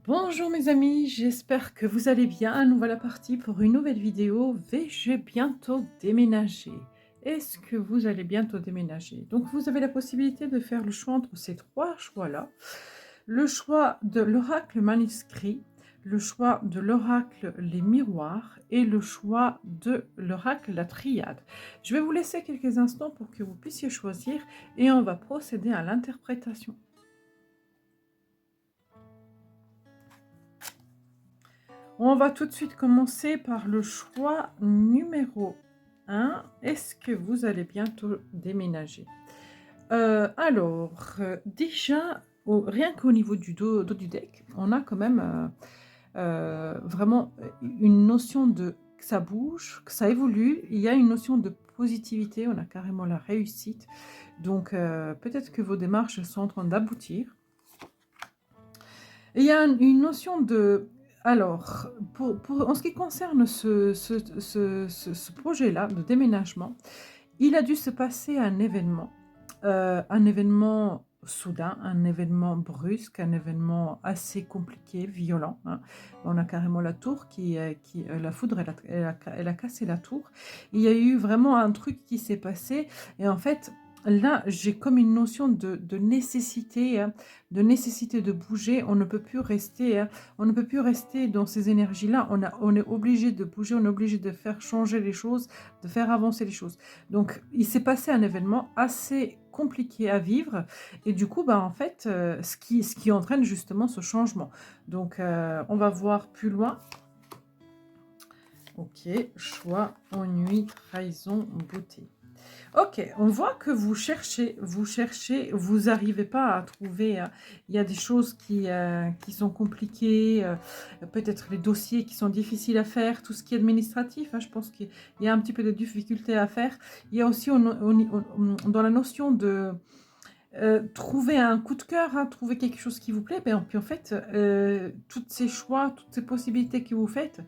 Bonjour mes amis, j'espère que vous allez bien. Nous voilà partis pour une nouvelle vidéo. Vais-je bientôt déménager? Est-ce que vous allez bientôt déménager? Donc vous avez la possibilité de faire le choix entre ces trois choix-là. Le choix de l'oracle manuscrit, le choix de l'oracle les miroirs et le choix de l'oracle la triade. Je vais vous laisser quelques instants pour que vous puissiez choisir et on va procéder à l'interprétation. On va tout de suite commencer par le choix numéro 1. Est-ce que vous allez bientôt déménager? Déjà, rien qu'au niveau du dos du deck, on a quand même vraiment une notion de que ça bouge, que ça évolue. Il y a une notion de positivité, on a carrément la réussite. Donc, peut-être que vos démarches sont en train d'aboutir. Et il y a une notion de... Alors, en ce qui concerne ce projet-là de déménagement, il a dû se passer un événement soudain, un événement brusque, un événement assez compliqué, violent, hein. On a carrément la tour la foudre, elle a cassé la tour. Il y a eu vraiment un truc qui s'est passé et en fait, là, j'ai comme une notion de nécessité, hein, de nécessité de bouger. On ne peut plus rester, hein, on ne peut plus rester dans ces énergies-là. On est obligé de bouger, on est obligé de faire changer les choses, de faire avancer les choses. Donc, il s'est passé un événement assez compliqué à vivre et du coup, bah, en fait, ce qui entraîne justement ce changement. Donc, on va voir plus loin. Ok, choix, ennui, trahison, beauté. Ok, on voit que vous n'arrivez pas à trouver. Il y a des choses qui sont compliquées, peut-être les dossiers qui sont difficiles à faire, tout ce qui est administratif, hein, je pense qu'il y a un petit peu de difficultés à faire. Il y a aussi dans la notion de trouver un coup de cœur, hein, trouver quelque chose qui vous plaît. Ben, puis en fait, tous ces choix, toutes ces possibilités que vous faites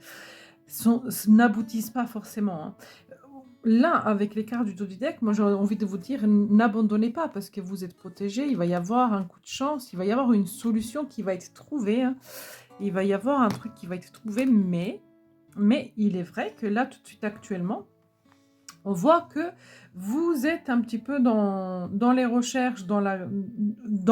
n'aboutissent pas forcément, hein. Là, avec les cartes du dos du deck, moi j'aurais envie de vous dire, n'abandonnez pas parce que vous êtes protégé. Il va y avoir un coup de chance, il va y avoir une solution qui va être trouvée, hein. Il va y avoir un truc qui va être trouvé, mais il est vrai que là, tout de suite, actuellement, on voit que vous êtes un petit peu dans les recherches, dans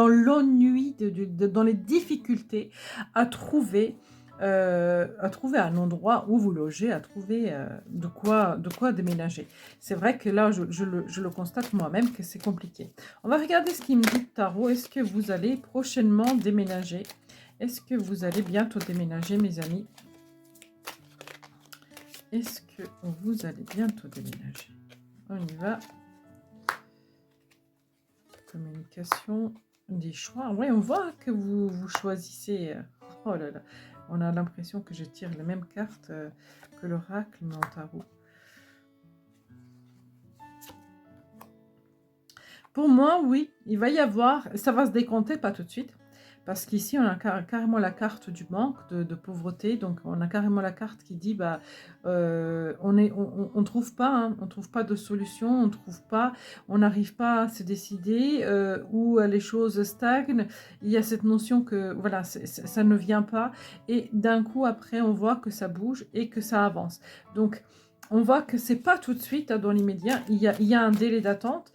l'ennui, dans les difficultés à trouver un endroit où vous loger, à trouver de quoi déménager. C'est vrai que là, je le constate moi-même que c'est compliqué. On va regarder ce qu'il me dit le tarot. Est-ce que vous allez prochainement déménager? Est-ce que vous allez bientôt déménager, mes amis? Est-ce que vous allez bientôt déménager? On y va. Communication, des choix. Oui, on voit que vous choisissez. Oh là là, on a l'impression que je tire les mêmes cartes que l'oracle, mais en tarot. Pour moi, oui, il va y avoir, ça va se décompter, pas tout de suite, parce qu'ici, on a carrément la carte du manque, de pauvreté, donc on a carrément la carte qui dit, bah, on trouve pas, hein, on trouve pas de solution, on trouve pas, on n'arrive pas à se décider, où les choses stagnent, il y a cette notion que, voilà, ça ne vient pas, et d'un coup, après, on voit que ça bouge et que ça avance. Donc, on voit que c'est pas tout de suite, hein, dans l'immédiat, il y a un délai d'attente,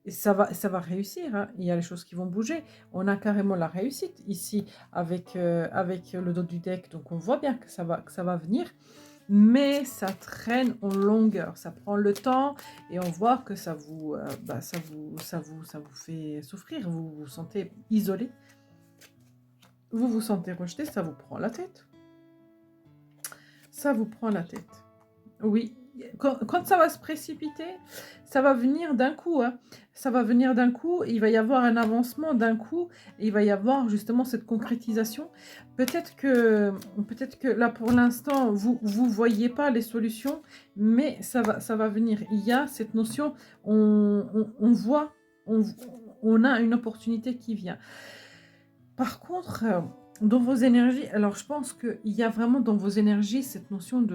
et ça va réussir, hein. Il y a les choses qui vont bouger. On a carrément la réussite ici avec le dos du deck. Donc on voit bien que ça va venir. Mais ça traîne en longueur. Ça prend le temps et on voit que ça vous fait souffrir. Vous vous sentez isolé. Vous vous sentez rejeté. Ça vous prend la tête. Ça vous prend la tête. Oui, quand ça va se précipiter, ça va venir d'un coup, hein. Ça va venir d'un coup, il va y avoir un avancement d'un coup, et il va y avoir justement cette concrétisation. Peut-être que là, pour l'instant, vous voyez pas les solutions, mais ça va venir. Il y a cette notion, on voit, on, on a une opportunité qui vient. Par contre, dans vos énergies, alors je pense qu'il y a vraiment dans vos énergies cette notion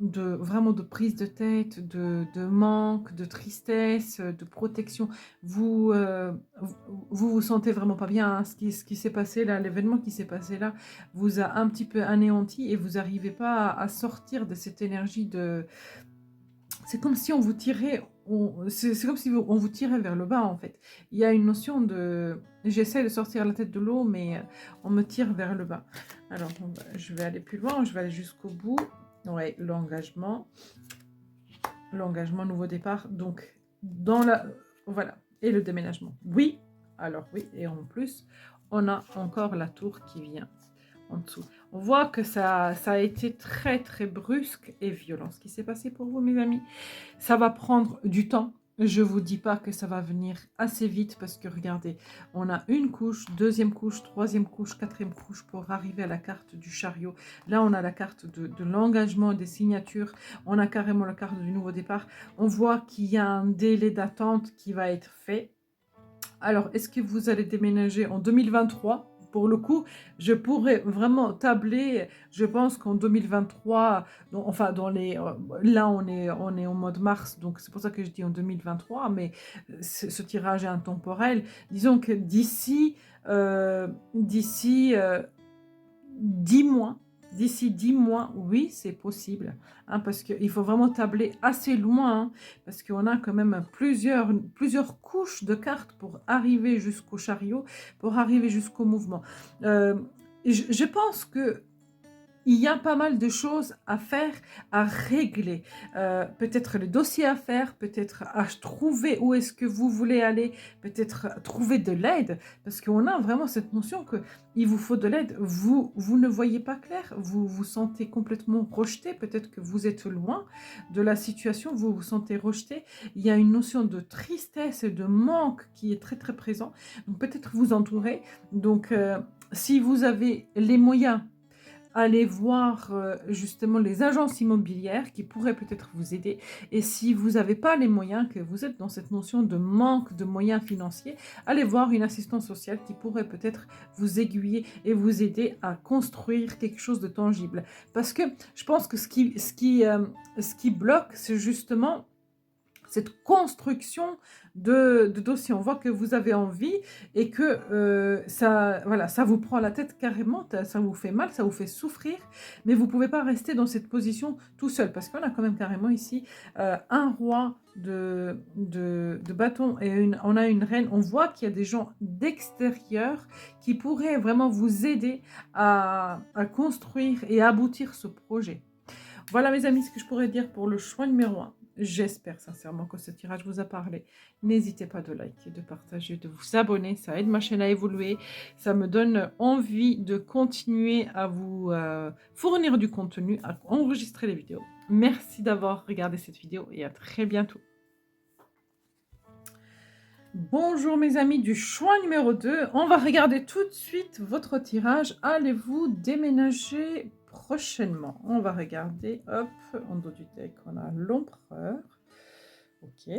vraiment de prise de tête, de manque, de tristesse, de protection. Vous, vous vous sentez vraiment pas bien, hein. Ce qui s'est passé là, l'événement qui s'est passé là, vous a un petit peu anéanti et vous n'arrivez pas à sortir de cette énergie de... C'est comme si on vous tirait, c'est comme si on vous tirait vers le bas en fait. Il y a une notion de... J'essaie de sortir la tête de l'eau, mais on me tire vers le bas. Alors, je vais aller plus loin, je vais aller jusqu'au bout. Ouais, l'engagement, nouveau départ. Donc, dans la... Voilà, et le déménagement. Oui, alors oui, et en plus, on a encore la tour qui vient en dessous. On voit que ça a été très très brusque et violent ce qui s'est passé pour vous, mes amis. Ça va prendre du temps. Je vous dis pas que ça va venir assez vite parce que regardez, on a une couche, deuxième couche, troisième couche, quatrième couche pour arriver à la carte du chariot. Là, on a la carte de l'engagement, des signatures. On a carrément la carte du nouveau départ. On voit qu'il y a un délai d'attente qui va être fait. Alors, est-ce que vous allez déménager en 2023 ? Pour le coup, je pourrais vraiment tabler. Je pense qu'en 2023, enfin, là, on est au mois de mars, donc c'est pour ça que je dis en 2023, mais ce tirage est intemporel. Disons que d'ici 10 mois, oui, c'est possible, hein, parce qu'il faut vraiment tabler assez loin, hein, parce qu'on a quand même plusieurs couches de cartes pour arriver jusqu'au chariot, pour arriver jusqu'au mouvement. Je pense que il y a pas mal de choses à faire, à régler. Peut-être les dossiers à faire, peut-être à trouver où est-ce que vous voulez aller, peut-être trouver de l'aide, parce qu'on a vraiment cette notion qu'il vous faut de l'aide. Vous ne voyez pas clair, vous vous sentez complètement rejeté, peut-être que vous êtes loin de la situation, vous vous sentez rejeté. Il y a une notion de tristesse et de manque qui est très très présent. Donc peut-être vous entourez. Donc si vous avez les moyens, allez voir justement les agences immobilières qui pourraient peut-être vous aider. Et si vous n'avez pas les moyens, que vous êtes dans cette notion de manque de moyens financiers, allez voir une assistante sociale qui pourrait peut-être vous aiguiller et vous aider à construire quelque chose de tangible. Parce que je pense que ce qui bloque, c'est justement cette construction de dossier. On voit que vous avez envie et que ça vous prend la tête carrément, ça vous fait mal, ça vous fait souffrir, mais vous ne pouvez pas rester dans cette position tout seul, parce qu'on a quand même carrément ici un roi de bâton et on a une reine. On voit qu'il y a des gens d'extérieur qui pourraient vraiment vous aider à construire et aboutir ce projet. Voilà mes amis, ce que je pourrais dire pour le choix numéro 1. J'espère sincèrement que ce tirage vous a parlé. N'hésitez pas de liker, de partager, de vous abonner. Ça aide ma chaîne à évoluer. Ça me donne envie de continuer à vous fournir du contenu, à enregistrer les vidéos. Merci d'avoir regardé cette vidéo et à très bientôt. Bonjour mes amis du choix numéro 2. On va regarder tout de suite votre tirage. Allez-vous déménager prochainement? On va regarder, hop, en dos du deck, on a l'empereur. Ok.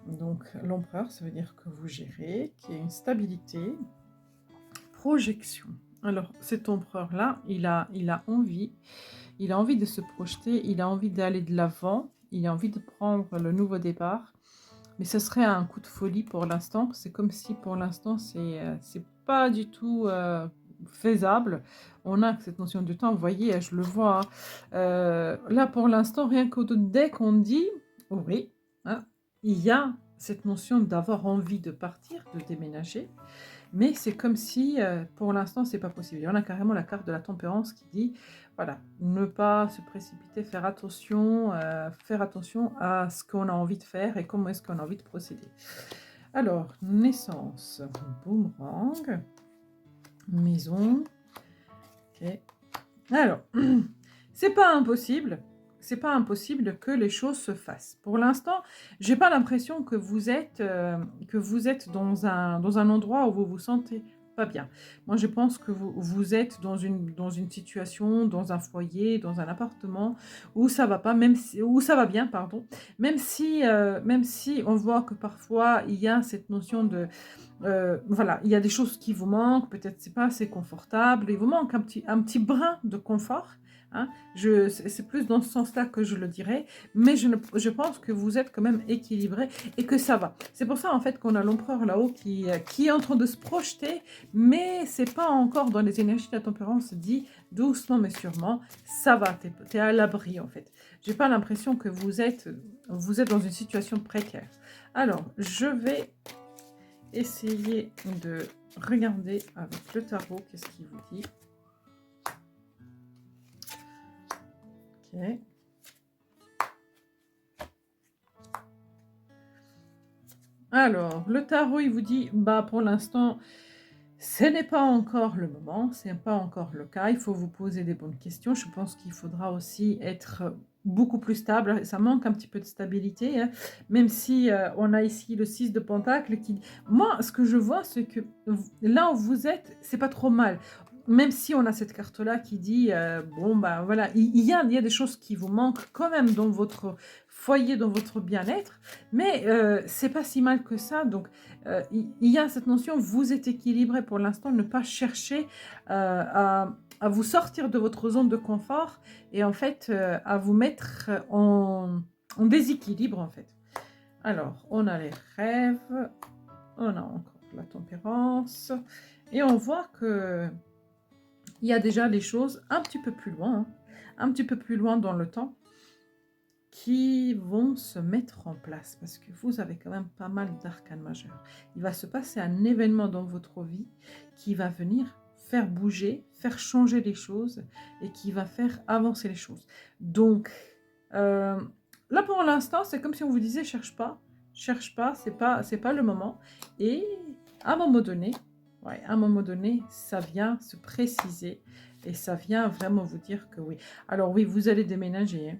Donc l'empereur, ça veut dire que vous gérez, qu'il y a une stabilité. Projection. Alors cet empereur-là, il a envie de se projeter, il a envie d'aller de l'avant, il a envie de prendre le nouveau départ. Mais ce serait un coup de folie pour l'instant. C'est comme si pour l'instant, c'est pas du tout faisable. On a cette notion du temps. Vous voyez, je le vois. Là, pour l'instant, rien qu'au deck, on dit, oui, hein, il y a cette notion d'avoir envie de partir, de déménager. Mais c'est comme si, pour l'instant, c'est pas possible. On a carrément la carte de la tempérance qui dit, voilà, ne pas se précipiter, faire attention à ce qu'on a envie de faire et comment est-ce qu'on a envie de procéder. Alors, naissance, boomerang, maison, ok. Alors, c'est pas impossible que les choses se fassent. Pour l'instant, j'ai pas l'impression que vous êtes dans un endroit où vous vous sentez pas bien. Moi, je pense que vous êtes dans une situation, dans un foyer, dans un appartement où ça va pas, où ça va bien, pardon. Même si on voit que parfois il y a cette notion de voilà, il y a des choses qui vous manquent, peut-être c'est pas assez confortable, il vous manque un petit brin de confort. hein. C'est plus dans ce sens-là que je le dirais, mais je pense que vous êtes quand même équilibré et que ça va. C'est pour ça en fait qu'on a l'empereur là-haut qui est en train de se projeter, mais c'est pas encore dans les énergies de la tempérance dit doucement mais sûrement, ça va, t'es à l'abri en fait. J'ai pas l'impression que vous êtes dans une situation précaire. Alors, je vais essayer de regarder avec le tarot, qu'est-ce qu'il vous dit. Ok. Alors, le tarot, il vous dit, bah pour l'instant, ce n'est pas encore le moment, ce n'est pas encore le cas, il faut vous poser des bonnes questions. Je pense qu'il faudra aussi être beaucoup plus stable, ça manque un petit peu de stabilité, hein. Même si on a ici le 6 de Pentacle qui... Moi, ce que je vois, c'est que là où vous êtes, c'est pas trop mal. Même si on a cette carte-là qui dit, bon, ben voilà, il y a des choses qui vous manquent quand même dans votre foyer, dans votre bien-être, mais c'est pas si mal que ça. Donc, il y a cette notion, vous êtes équilibré pour l'instant, ne pas chercher à vous sortir de votre zone de confort et en fait à vous mettre en déséquilibre en fait. Alors, on a les rêves, on a encore la tempérance et on voit que il y a déjà les choses un petit peu plus loin, hein, un petit peu plus loin dans le temps, qui vont se mettre en place parce que vous avez quand même pas mal d'arcanes majeurs. Il va se passer un événement dans votre vie qui va venir faire bouger, faire changer les choses et qui va faire avancer les choses. Donc, là pour l'instant, c'est comme si on vous disait cherche pas, c'est pas le moment. Et à un moment donné, ouais, à un moment donné, ça vient se préciser et ça vient vraiment vous dire que oui. Alors oui, vous allez déménager, hein.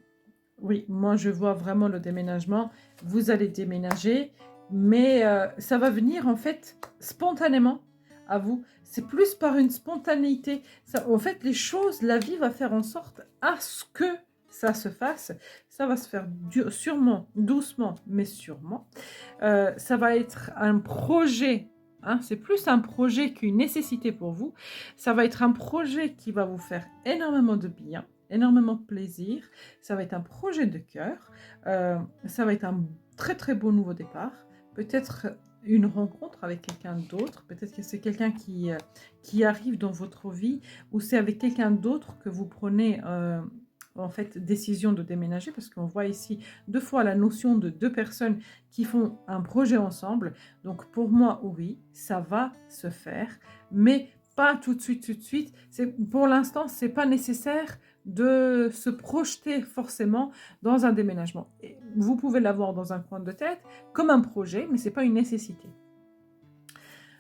Oui, moi je vois vraiment le déménagement. Vous allez déménager, mais ça va venir en fait spontanément à vous. C'est plus par une spontanéité. Ça, en fait, les choses, la vie va faire en sorte à ce que ça se fasse. Ça va se faire sûrement, doucement, mais sûrement. Ça va être un projet. Hein, c'est plus un projet qu'une nécessité pour vous. Ça va être un projet qui va vous faire énormément de bien, énormément de plaisir. Ça va être un projet de cœur. Ça va être un très très beau nouveau départ. Peut-être une rencontre avec quelqu'un d'autre. Peut-être que c'est quelqu'un qui arrive dans votre vie ou c'est avec quelqu'un d'autre que vous prenez en fait décision de déménager parce qu'on voit ici deux fois la notion de deux personnes qui font un projet ensemble. Donc pour moi, oui, ça va se faire, mais pas tout de suite, tout de suite. Pour l'instant, c'est pas nécessaire de se projeter forcément dans un déménagement. Et vous pouvez l'avoir dans un coin de tête comme un projet, mais c'est pas une nécessité.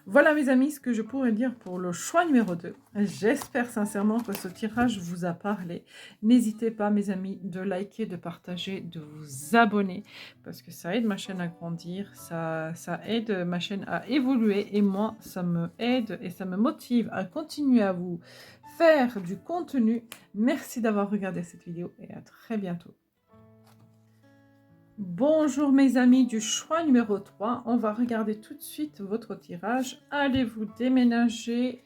Voilà mes amis ce que je pourrais dire pour le choix numéro 2. J'espère sincèrement que ce tirage vous a parlé. N'hésitez pas mes amis de liker, de partager, de vous abonner parce que ça aide ma chaîne à grandir, ça aide ma chaîne à évoluer et moi ça me aide et ça me motive à continuer à vous faire du contenu. Merci d'avoir regardé cette vidéo et à très bientôt. Bonjour mes amis du choix numéro 3, on va regarder tout de suite votre tirage. Allez-vous déménager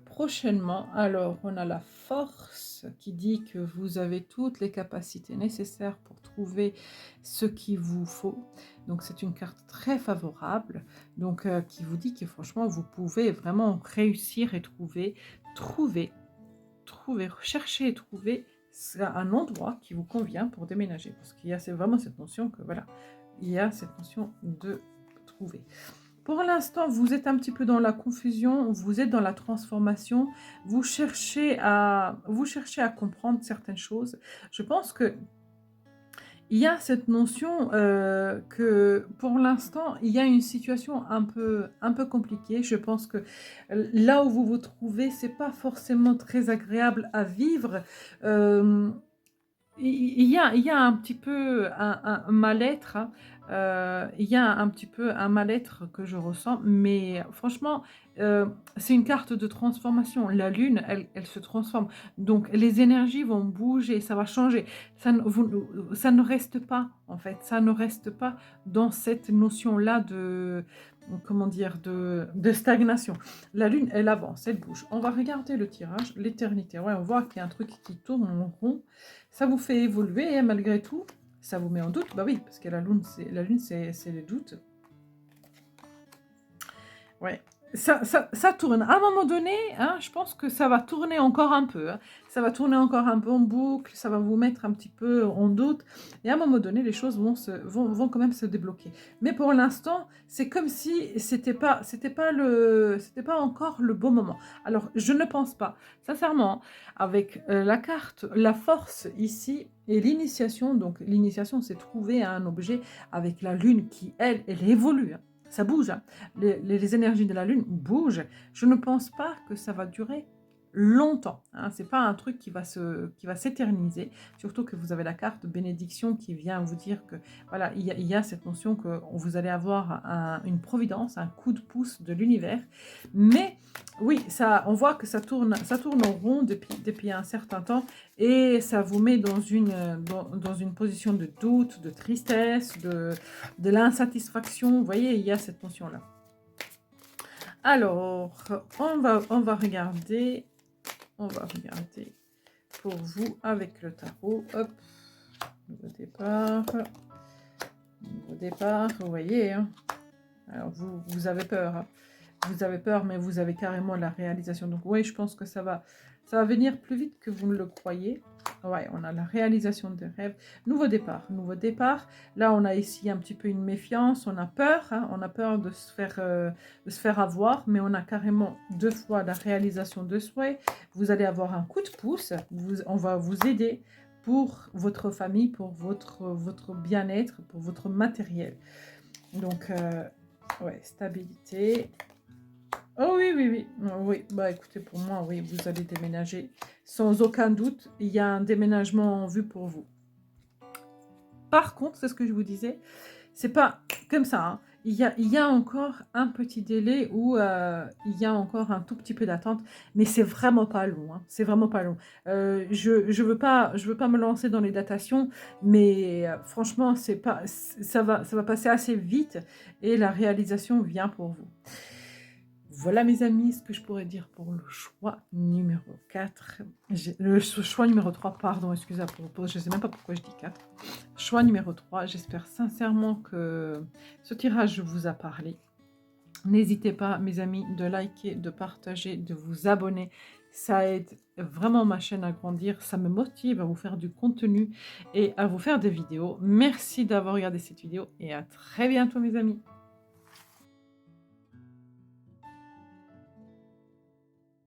prochainement? Alors on a la force qui dit que vous avez toutes les capacités nécessaires pour trouver ce qu'il vous faut. Donc c'est une carte très favorable, donc qui vous dit que franchement vous pouvez vraiment réussir et chercher et trouver un endroit qui vous convient pour déménager. Parce qu'il y a vraiment cette notion que voilà, il y a cette notion de trouver. Pour l'instant, vous êtes un petit peu dans la confusion, vous êtes dans la transformation, vous cherchez à comprendre certaines choses. Je pense que il y a cette notion que pour l'instant, il y a une situation un peu compliquée. Je pense que là où vous vous trouvez, c'est pas forcément très agréable à vivre. Il y a un petit peu un mal-être, hein. Il y a un petit peu un mal-être que je ressens, mais franchement, c'est une carte de transformation. La lune, elle se transforme. Donc les énergies vont bouger, ça va changer. Ça ne reste pas, en fait. Ça ne reste pas dans cette notion-là comment dire, de stagnation. La lune, elle avance, elle bouge. On va regarder le tirage, l'éternité. Ouais, on voit qu'il y a un truc qui tourne en rond. Ça vous fait évoluer, et malgré tout, ça vous met en doute. Bah oui, parce que la lune, c'est le doute. Ouais, ça tourne. À un moment donné, hein, je pense que ça va tourner encore un peu, hein. Ça va tourner encore un peu en boucle, ça va vous mettre un petit peu en doute. Et à un moment donné, les choses vont quand même se débloquer. Mais pour l'instant, c'est comme si c'était pas encore le bon moment. Alors, je ne pense pas, sincèrement, avec la carte, la force ici et l'initiation. Donc, l'initiation, c'est trouver un objet avec la lune qui, elle évolue, hein. Ça bouge, hein. Les énergies de la Lune bougent. Je ne pense pas que ça va durer longtemps, hein. Ce n'est pas un truc qui va s'éterniser, surtout que vous avez la carte bénédiction qui vient vous dire que voilà, il y a cette notion que vous allez avoir une providence, un coup de pouce de l'univers. Mais oui, on voit que ça tourne en rond depuis un certain temps et ça vous met dans une position de doute, de tristesse, de l'insatisfaction. Vous voyez, il y a cette notion-là. Alors, on va regarder pour vous avec le tarot. Hop, nouveau départ, vous voyez, hein. Alors vous avez peur, hein. Vous avez peur, mais vous avez carrément la réalisation. Donc oui, je pense que ça va venir plus vite que vous ne le croyez. Ouais, on a la réalisation des rêves. Nouveau départ, nouveau départ. Là, on a ici un petit peu une méfiance, on a peur, hein, on a peur de se faire avoir, mais on a carrément 2 fois la réalisation de souhait. Vous allez avoir un coup de pouce, on va vous aider pour votre famille, pour votre bien-être, pour votre matériel. Donc, ouais, stabilité. Oh oui, oui, oui. Oh oui, bah écoutez, pour moi, oui, vous allez déménager. Sans aucun doute, il y a un déménagement en vue pour vous. Par contre, c'est ce que je vous disais, c'est pas comme ça, hein. Il y a encore un petit délai où il y a encore un tout petit peu d'attente, mais c'est vraiment pas long, hein. C'est vraiment pas long. Je veux pas me lancer dans les datations, mais franchement, ça va passer assez vite et la réalisation vient pour vous. Voilà mes amis, ce que je pourrais dire pour le choix numéro 4. Le choix numéro 3, pardon, excusez-moi, je ne sais même pas pourquoi je dis 4. Choix numéro 3, j'espère sincèrement que ce tirage vous a parlé. N'hésitez pas, mes amis, de liker, de partager, de vous abonner. Ça aide vraiment ma chaîne à grandir. Ça me motive à vous faire du contenu et à vous faire des vidéos. Merci d'avoir regardé cette vidéo et à très bientôt, mes amis.